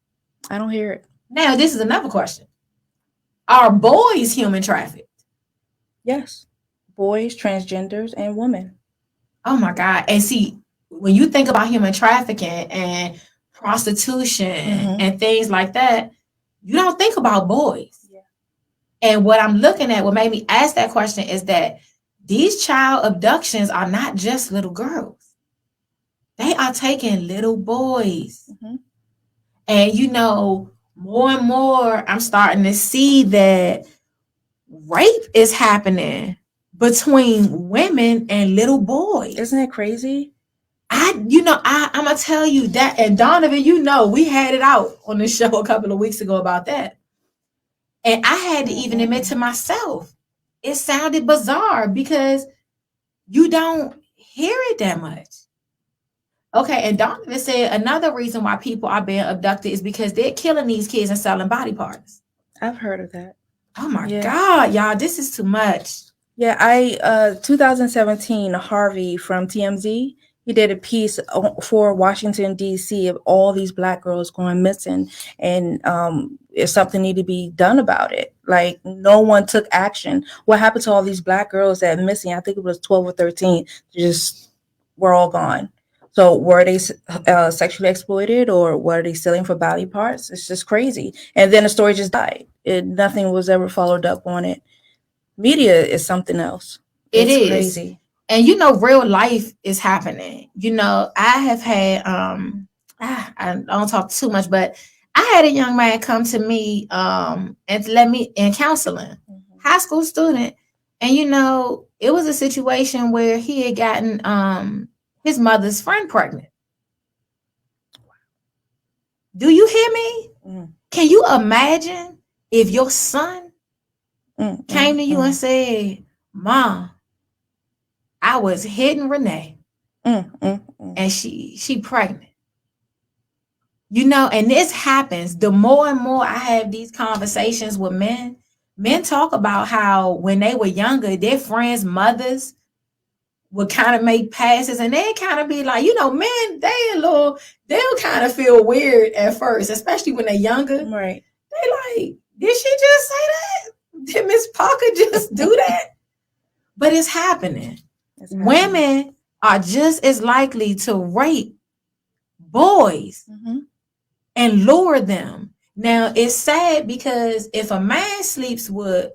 S3: I don't hear it.
S2: Now, this is another question. Are boys human trafficked?
S3: Yes. Boys, transgenders, and women.
S2: Oh my God. And see, when you think about human trafficking and prostitution and things like that, you don't think about boys. Yeah. And what I'm looking at, what made me ask that question is that these child abductions are not just little girls. They are taking little boys. And you know, more and more, I'm starting to see that rape is happening between women and little boys.
S3: Isn't that crazy?
S2: I'm gonna tell you that, and Donovan, you know, we had it out on the show a couple of weeks ago about that. And I had to even admit to myself, it sounded bizarre because you don't hear it that much. Okay, and Donovan said another reason why people are being abducted is because they're killing these kids and selling body parts.
S3: I've heard of that.
S2: Oh my God, y'all, this is too much.
S3: Yeah, 2017, Harvey from TMZ, he did a piece for Washington, D.C. of all these Black girls going missing, and if something needed to be done about it. Like, no one took action. What happened to all these Black girls that are missing? I think it was 12 or 13, just were all gone. So were they sexually exploited, or were they stealing for body parts? It's just crazy. And then the story just died. Nothing was ever followed up on it. Media is something else. It's crazy.
S2: And real life is happening. I have had I don't talk too much, but I had a young man come to me and let me in counseling, high school student. And it was a situation where he had gotten his mother's friend pregnant. Do you hear me? Can you imagine if your son came to you and said, Mom, I was hitting Renee and she pregnant. And this happens. The more and more I have these conversations with men talk about how when they were younger, their friends' mothers would kind of make passes, and they kind of be like, men, they'll kind of feel weird at first, especially when they're younger.
S3: Right.
S2: They like, did she just say that? Did Miss Parker just do that? But it's happening. Women are just as likely to rape boys and lure them. Now, it's sad because if a man sleeps with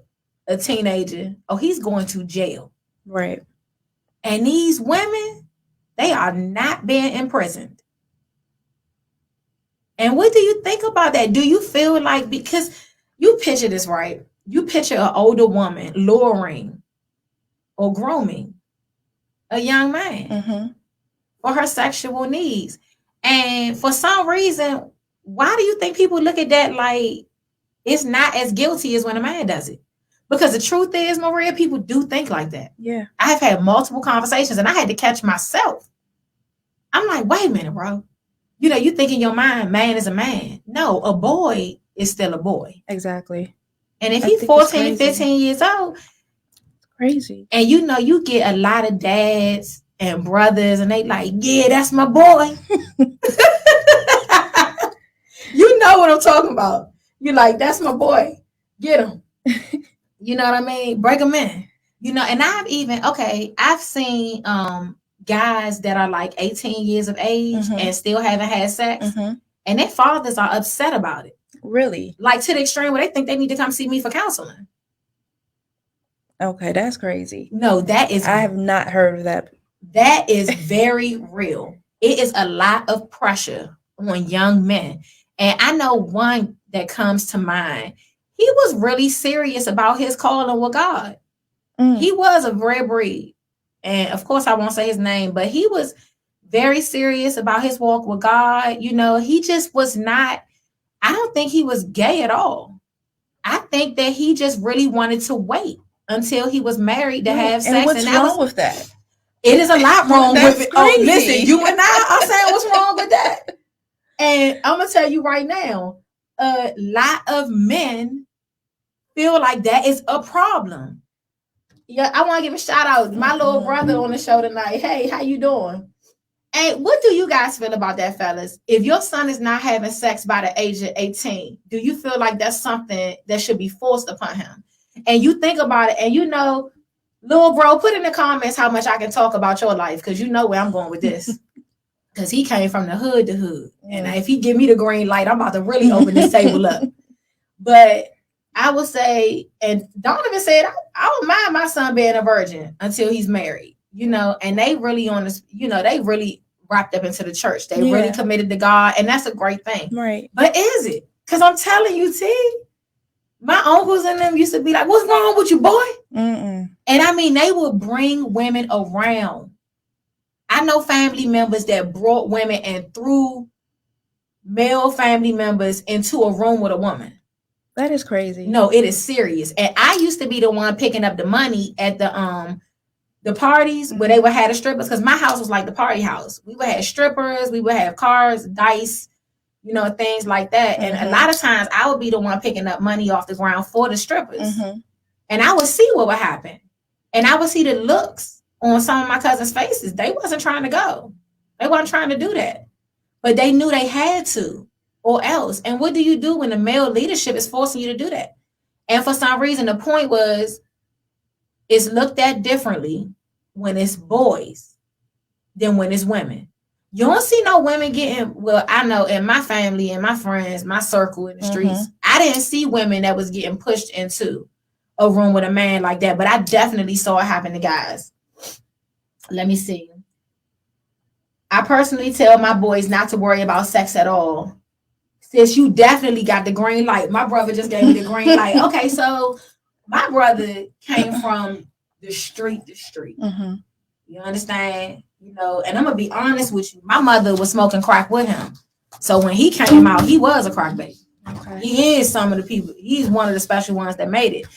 S2: a teenager, he's going to jail.
S3: Right.
S2: And these women, they are not being imprisoned. And what do you think about that? Do you feel like, because you picture this, right? You picture an older woman luring or grooming a young man for her sexual needs. And for some reason, why do you think people look at that like it's not as guilty as when a man does it? Because the truth is, Maria, people do think like that.
S3: Yeah.
S2: I have had multiple conversations and I had to catch myself. I'm like, wait a minute, bro. You think in your mind, man is a man. No, a boy is still a boy.
S3: Exactly.
S2: And if he's 14, 15 years old,
S3: crazy.
S2: And you get a lot of dads and brothers and they like, yeah, that's my boy. You know what I'm talking about. You're like, that's my boy. Get him. You know what I mean? Break him in. And I've seen guys that are like 18 years of age and still haven't had sex. And their fathers are upset about it.
S3: Really?
S2: Like to the extreme where they think they need to come see me for counseling.
S3: Okay, that's crazy.
S2: No, that is.
S3: I have not heard of that.
S2: That is very real. It is a lot of pressure on young men. And I know one that comes to mind. He was really serious about his calling with God. He was a rare breed. And of course, I won't say his name, but he was very serious about his walk with God. He just was not, I don't think he was gay at all. I think that he just really wanted to wait until he was married to have sex.
S3: And what's wrong with that?
S2: It is a lot wrong with it.
S3: Crazy.
S2: Oh, listen, you and I are saying what's wrong with that. And I'm going to tell you right now, a lot of men feel like that is a problem. Yeah, I want to give a shout out to my little brother on the show tonight. Hey, how you doing? And what do you guys feel about that, fellas? If your son is not having sex by the age of 18, do you feel like that's something that should be forced upon him? And you think about it, and little bro, put in the comments how much I can talk about your life, because you know where I'm going with this. Because he came from the hood to hood. And if he give me the green light, I'm about to really open this table up. But I would say, and Donovan said, I don't mind my son being a virgin until he's married, and they really on this, they really wrapped up into the church. They really committed to God, and that's a great thing.
S3: Right.
S2: But is it? Because I'm telling you, T, my uncles and them used to be like, what's wrong with you, boy? And I mean, they would bring women around. I know family members that brought women and threw male family members into a room with a woman.
S3: That is crazy.
S2: No, it is serious. And I used to be the one picking up the money at the parties where they would have the strippers, because my house was like the party house. We would have strippers, we would have cards, dice, you know, things like that. And a lot of times I would be the one picking up money off the ground for the strippers. And I would see what would happen. And I would see the looks on some of my cousins' faces. They wasn't trying to go. They wasn't trying to do that. But they knew they had to, or else. And what do you do when the male leadership is forcing you to do that? And for some reason, the point was, it's looked at differently when it's boys than when it's women. You don't see no women getting, well, I know in my family and my friends, my circle in the streets, I didn't see women that was getting pushed into a room with a man like that, but I definitely saw it happen to guys. Let me see. I personally tell my boys not to worry about sex at all. Since you definitely got the green light. My brother just gave me the green light. Okay, so my brother came from the street. You understand? You know, and I'm gonna be honest with you. My mother was smoking crack with him. So when he came out, he was a crack baby. Okay. He is some of the people. He's one of the special ones that made it.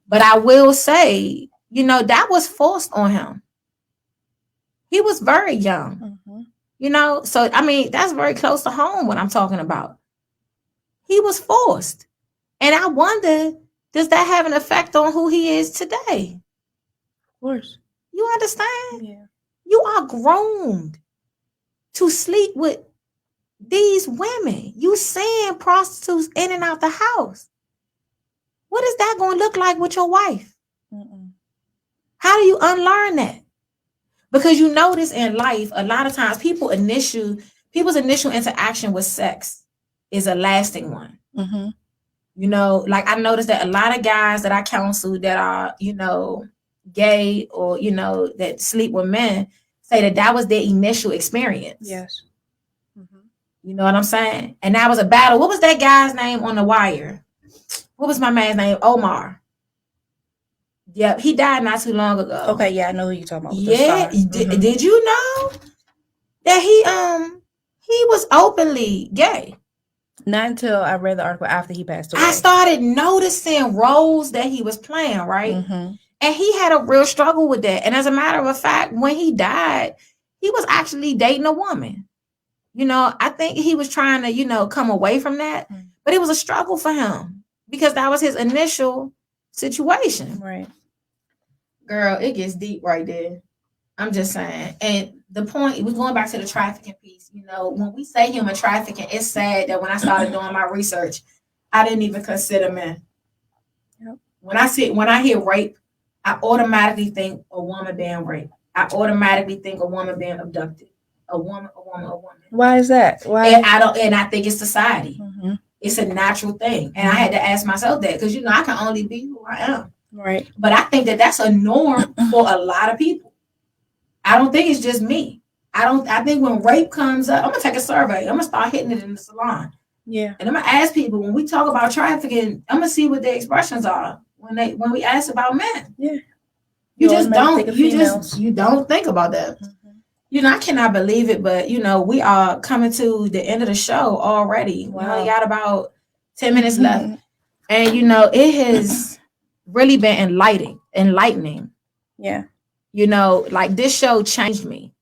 S2: But I will say, you know, that was forced on him. He was very young. You know, so I mean, that's very close to home what I'm talking about. He was forced. And I wonder, does that have an effect on who he is today?
S3: Of course.
S2: You understand?
S3: Yeah.
S2: You are groomed to sleep with these women. You seeing prostitutes in and out the house. What is that going to look like with your wife? How do you unlearn that? Because you notice in life, a lot of times people's initial interaction with sex is a lasting one. You know, like I noticed that a lot of guys that I counsel that are, you know, gay or, you know, that sleep with men say that was their initial experience.
S3: Yes.
S2: You know what I'm saying? And that was a battle. What was that guy's name on The Wire? What was my man's name? Omar. Yep, he died not too long ago.
S3: Okay, yeah, I know who you're talking about.
S2: Yeah, did you know that he was openly gay?
S3: Not until I read the article after he passed away.
S2: I started noticing roles that he was playing, right? And he had a real struggle with that. And as a matter of fact, when he died, he was actually dating a woman. You know, I think he was trying to, you know, come away from that. But it was a struggle for him because that was his initial situation.
S3: Right.
S2: Girl, it gets deep right there. I'm just saying. And the point, we're going back to the trafficking piece. You know, when we say human trafficking, it's sad that when I started doing my research, I didn't even consider men. Yep. When I hear rape, I automatically think a woman being raped. I automatically think a woman being abducted. A woman.
S3: Why is that? Why?
S2: And I think it's society. It's a natural thing. And I had to ask myself that because, you know, I can only be who I am.
S3: Right.
S2: But I think that that's a norm for a lot of people. I don't think it's just me. I think when rape comes up, I'm going to take a survey. I'm going to start hitting it in the salon. Yeah. And I'm going to ask people, when we talk about trafficking, I'm going to see what their expressions are when we ask about men. Yeah. You don't think about that. You know, I cannot believe it, but, you know, we are coming to the end of the show already. Wow. We only got about 10 minutes left. And, you know, it has really been enlightening. Yeah. You know, like this show changed me.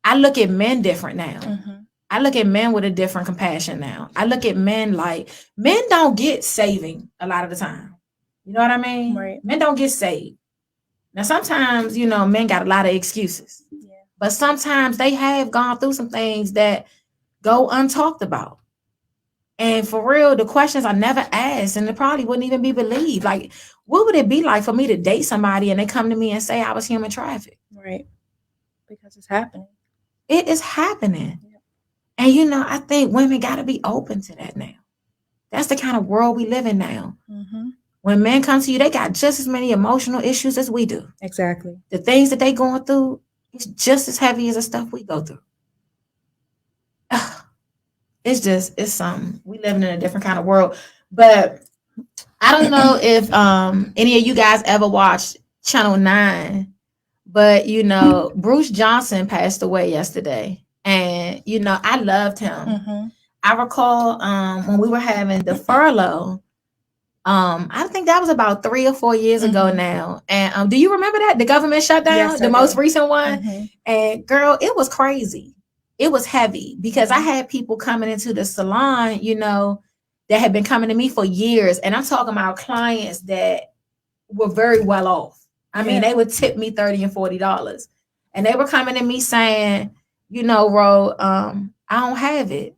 S2: I look at men different now. I look at men with a different compassion now. I look at men like, men don't get saving a lot of the time. You know what I mean? Right. Men don't get saved. Now, sometimes, you know, men got a lot of excuses. Yeah. But sometimes they have gone through some things that go untalked about. And for real, the questions are never asked and it probably wouldn't even be believed. Like, what would it be like for me to date somebody and they come to me and say I was human trafficked?
S3: Right. Because it's happening.
S2: It is happening. Yeah. And, you know, I think women got to be open to that now. That's the kind of world we live in now. When men come to you, they got just as many emotional issues as we do. Exactly. The things that they going through is just as heavy as the stuff we go through. It's something. We living in a different kind of world. But I don't know if any of you guys ever watched Channel 9, but, you know, Bruce Johnson passed away yesterday. And, you know, I loved him. I recall when we were having the furlough. I think that was about 3 or 4 years ago now. And do you remember that? The government shutdown,
S3: Yes,
S2: the
S3: I
S2: most
S3: do.
S2: recent one. And girl, it was crazy. It was heavy because I had people coming into the salon, that had been coming to me for years. And I'm talking about clients that were very well off. I mean, they would tip me $30 and $40. And they were coming to me saying, Ro, I don't have it,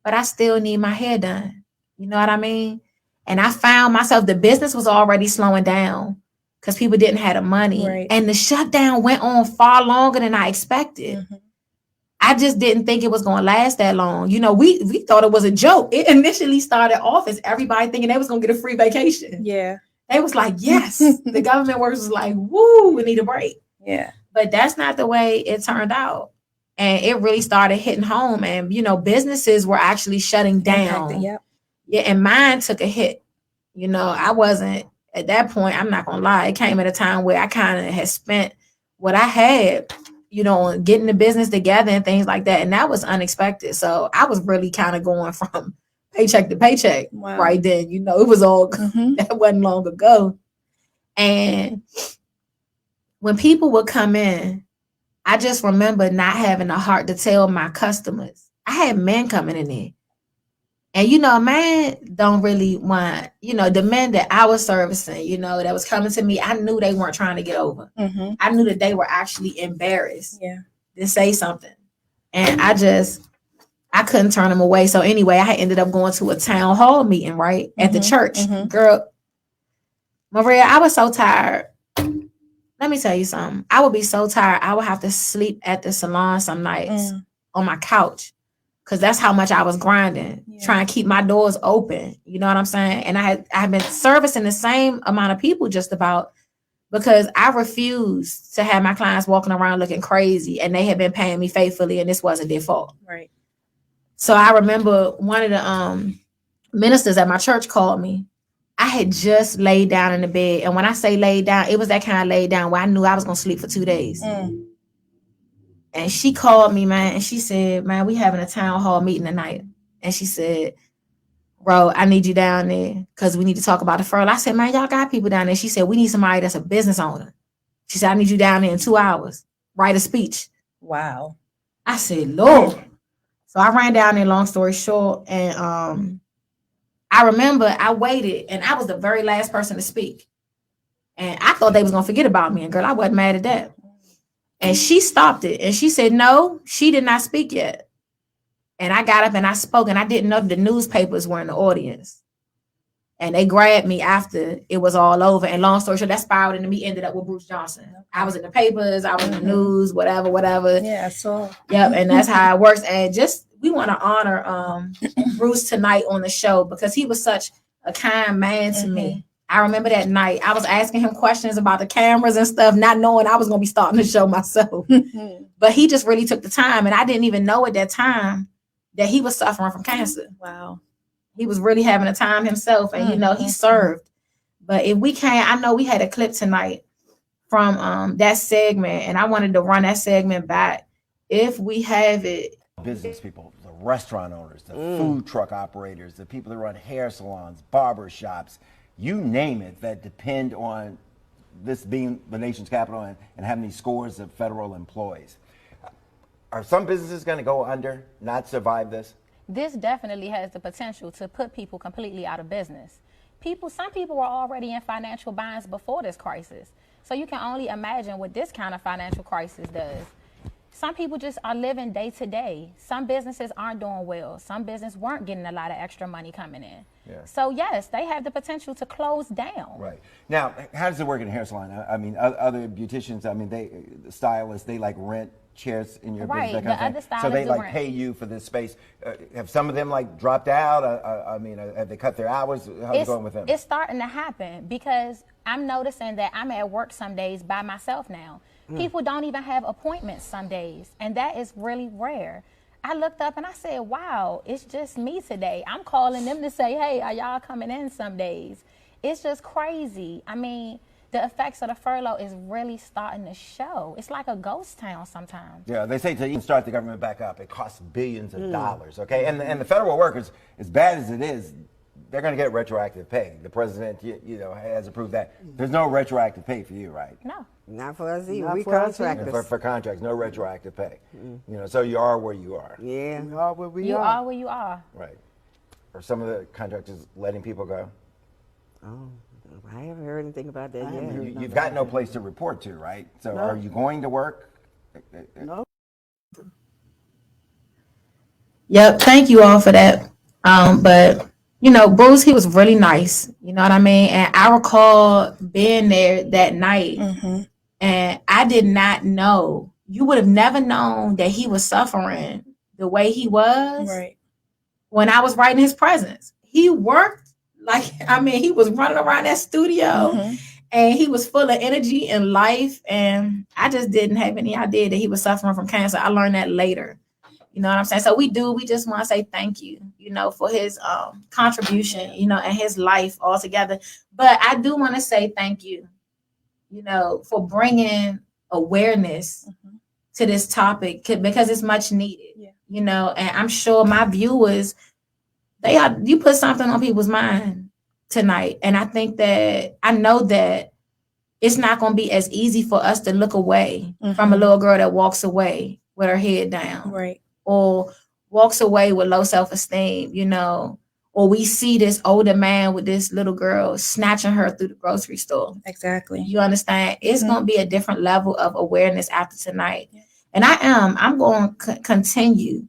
S2: but I still need my hair done. You know what I mean? And I found myself, the business was already slowing down because people didn't have the money.
S3: Right.
S2: And the shutdown went on far longer than I expected. I just didn't think it was going to last that long. We thought it was a joke. It initially started off as everybody thinking they was going to get a free vacation.
S3: Yeah.
S2: They was like, yes. The government workers was like, woo, we need a break.
S3: Yeah.
S2: But that's not the way it turned out. And it really started hitting home. And, businesses were actually shutting down.
S3: Yep.
S2: Yeah, and mine took a hit. I wasn't, at that point, I'm not going to lie, it came at a time where I kind of had spent what I had, on getting the business together and things like that. And that was unexpected. So I was really kind of going from paycheck to paycheck right then. It was all, that wasn't long ago. And when people would come in, I just remember not having the heart to tell my customers. I had men coming in there. And, man don't really want, the men that I was servicing, that was coming to me, I knew they weren't trying to get over. I knew that they were actually embarrassed to say something. And I couldn't turn them away. So anyway, I ended up going to a town hall meeting, right, at the church. Girl, Maria, I was so tired. Let me tell you something. I would be so tired. I would have to sleep at the salon some nights on my couch. Because that's how much I was grinding, trying to keep my doors open. You know what I'm saying? And I had been servicing the same amount of people just about, because I refused to have my clients walking around looking crazy, and they had been paying me faithfully, and this wasn't their fault.
S3: Right.
S2: So I remember one of the ministers at my church called me. I had just laid down in the bed. And when I say laid down, it was that kind of laid down where I knew I was going to sleep for 2 days. And she called me, man, and she said, man, we having a town hall meeting tonight. And she said, bro, I need you down there because we need to talk about the furlough. I said, man, y'all got people down there. She said, we need somebody that's a business owner. She said, I need you down there in 2 hours. Write a speech.
S3: Wow.
S2: I said, Lord. So I ran down there, long story short. And I remember I waited, and I was the very last person to speak. And I thought they was going to forget about me. And girl, I wasn't mad at that. And she stopped it. And she said, no, she did not speak yet. And I got up and I spoke, and I didn't know the newspapers were in the audience. And they grabbed me after it was all over. And long story short, that spiraled into me, ended up with Bruce Johnson. I was in the papers, I was in the news, whatever.
S3: Yeah, I saw.
S2: Yep, and that's how it works. And we want to honor Bruce tonight on the show because he was such a kind man to me. I remember that night, I was asking him questions about the cameras and stuff, not knowing I was going to be starting the show myself. But he just really took the time. And I didn't even know at that time that he was suffering from cancer.
S3: Wow.
S2: He was really having a time himself. And, he served. But if we can't, I know we had a clip tonight from that segment. And I wanted to run that segment back. If we have it.
S4: Business people, the restaurant owners, the food truck operators, the people that run hair salons, barber shops, you name it, that depend on this being the nation's capital and having these scores of federal employees. Are some businesses going to go under, not survive this?
S5: This definitely has the potential to put people completely out of business. Some people were already in financial binds before this crisis. So you can only imagine what this kind of financial crisis does. Some people just are living day to day. Some businesses aren't doing well. Some businesses weren't getting a lot of extra money coming in. Yeah. So yes, they have the potential to close down.
S4: Right. Now, how does it work in a hair salon? I mean, other beauticians, the stylists, they like rent chairs in your business, that kind of thing. So they like pay you for this space. Have some of them like dropped out? Have they cut their hours? How's it going with them?
S5: It's starting to happen because I'm noticing that I'm at work some days by myself now. People don't even have appointments some days, and that is really rare. I looked up and I said, wow, it's just me today. I'm calling them to say, hey, are y'all coming in some days? It's just crazy. I mean, the effects of the furlough is really starting to show. It's like a ghost town sometimes.
S4: Yeah, they say to even start the government back up, it costs billions of dollars. Okay, and the federal workers, as bad as it is, they're going to get retroactive pay. The president, you know, has approved that. There's no retroactive pay for you, right?
S5: No.
S6: Not for us either.
S7: Not
S6: We
S7: for us either.
S6: contractors.
S4: For contracts, no retroactive pay. You know, so you are where you are.
S6: Yeah.
S7: We are where we
S5: You
S7: are.
S5: are where you are.
S4: Right. Are some of the contractors letting people go?
S6: Oh, I haven't heard anything about that
S7: haven't
S6: yet.
S7: heard
S4: You've got no place to report to, right? So are you going to work?
S7: No.
S2: Yep. Thank you all for that. But you know, Bruce, he was really nice. You know what I mean? And I recall being there that night, and I did not know. You would have never known that he was suffering the way he was
S3: Right.
S2: when I was right in his presence. He worked like, I mean, he was running around that studio and he was full of energy and life. And I just didn't have any idea that he was suffering from cancer. I learned that later. You know what I'm saying? So we just want to say thank you, you know, for his contribution, you know, and his life altogether. But I do want to say thank you, you know, for bringing awareness to this topic because it's much needed, you know, and I'm sure my viewers, you put something on people's mind tonight. And I think that I know that it's not going to be as easy for us to look away from a little girl that walks away with her head down.
S3: Right.
S2: Or walks away with low self-esteem, you know, or we see this older man with this little girl snatching her through the grocery store.
S3: Exactly.
S2: You understand? It's going to be a different level of awareness after tonight. And I'm going to continue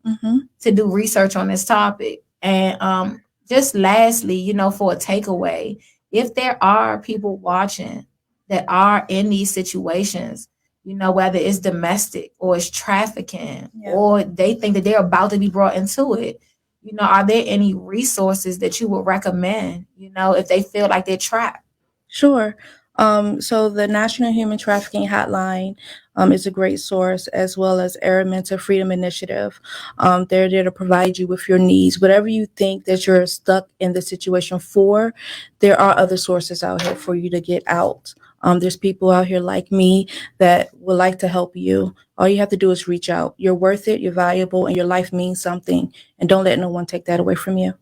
S2: to do research on this topic. And just lastly, you know, for a takeaway, if there are people watching that are in these situations, you know, whether it's domestic or it's trafficking or they think that they're about to be brought into it, you know, are there any resources that you would recommend, you know, if they feel like they're trapped?
S3: Sure. So the National Human Trafficking Hotline is a great source, as well as Araminta Freedom Initiative. They're there to provide you with your needs. Whatever you think that you're stuck in the situation for, there are other sources out here for you to get out. There's people out here like me that would like to help you. All you have to do is reach out. You're worth it, you're valuable, and your life means something. And don't let no one take that away from you.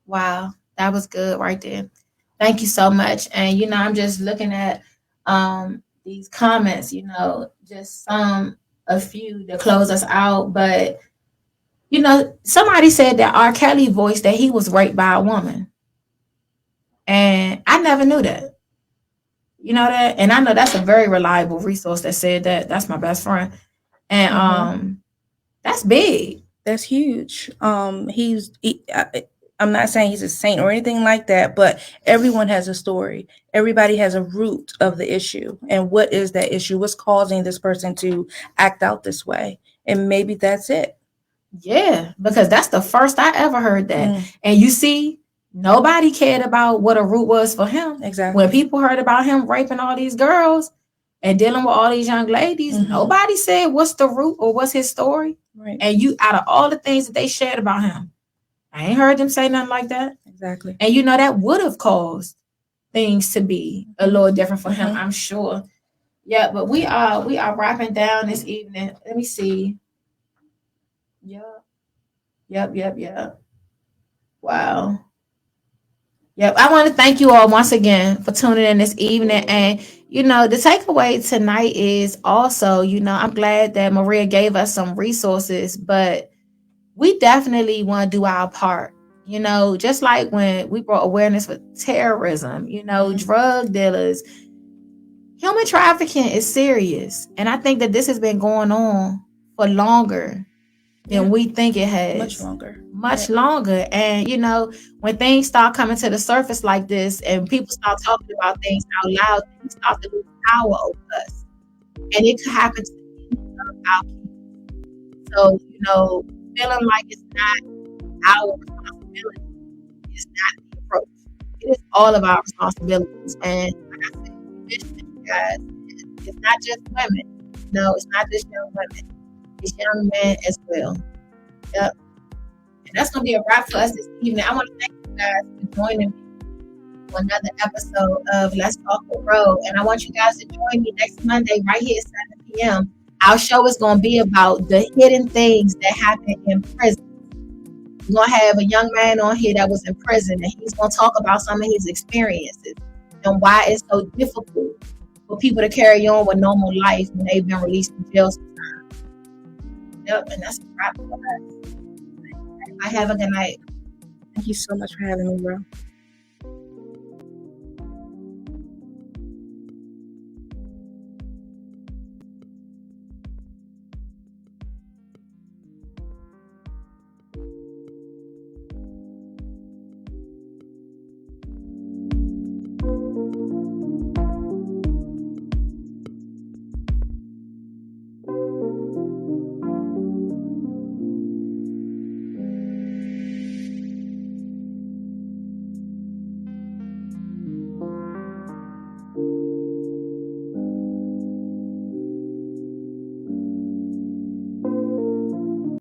S2: Wow, that was good right there. Thank you so much. And, you know, I'm just looking at these comments, you know, just a few to close us out. But, you know, somebody said that R. Kelly voiced that he was raped by a woman. And I never knew that. You know that? And I know that's a very reliable resource that said that. That's my best friend. And that's big.
S3: That's huge. I'm not saying he's a saint or anything like that, but everyone has a story. Everybody has a root of the issue. And what is that issue? What's causing this person to act out this way? And maybe that's it.
S2: Yeah, because that's the first I ever heard that. And you see, nobody cared about what a root was for him.
S3: Exactly.
S2: When people heard about him raping all these girls and dealing with all these young ladies, nobody said what's the root or what's his story.
S3: Right.
S2: And you, out of all the things that they shared about him, I ain't heard them say nothing like that.
S3: Exactly.
S2: And you know, that would have caused things to be a little different for him, I'm sure. Yeah, but we are wrapping down this evening. Let me see. Yep. Wow. Yep. I want to thank you all once again for tuning in this evening. And, you know, the takeaway tonight is also, you know, I'm glad that Maria gave us some resources, but we definitely want to do our part. You know, just like when we brought awareness for terrorism, you know, drug dealers, human trafficking is serious. And I think that this has been going on for longer than we think it has. Much longer. And, you know, when things start coming to the surface like this and people start talking about things out loud, we start to lose power over us. And it could happen to any of our kids. So, you know, feeling like it's not our responsibility is not the approach. It is all of our responsibilities. And like I said, you guys, it's not just women. No, it's not just young women. It's young men as well. Yep. And that's going to be a wrap for us this evening. I want to thank you guys for joining me to another episode of Let's Talk the Road. And I want you guys to join me next Monday right here at 7 p.m. Our show is going to be about the hidden things that happen in prison. We're going to have a young man on here that was in prison, and he's going to talk about some of his experiences and why it's so difficult for people to carry on with normal life when they've been released from jail sometimes. Yep, and that's a wrap for us. I have a good night.
S3: Thank you so much for having me, bro.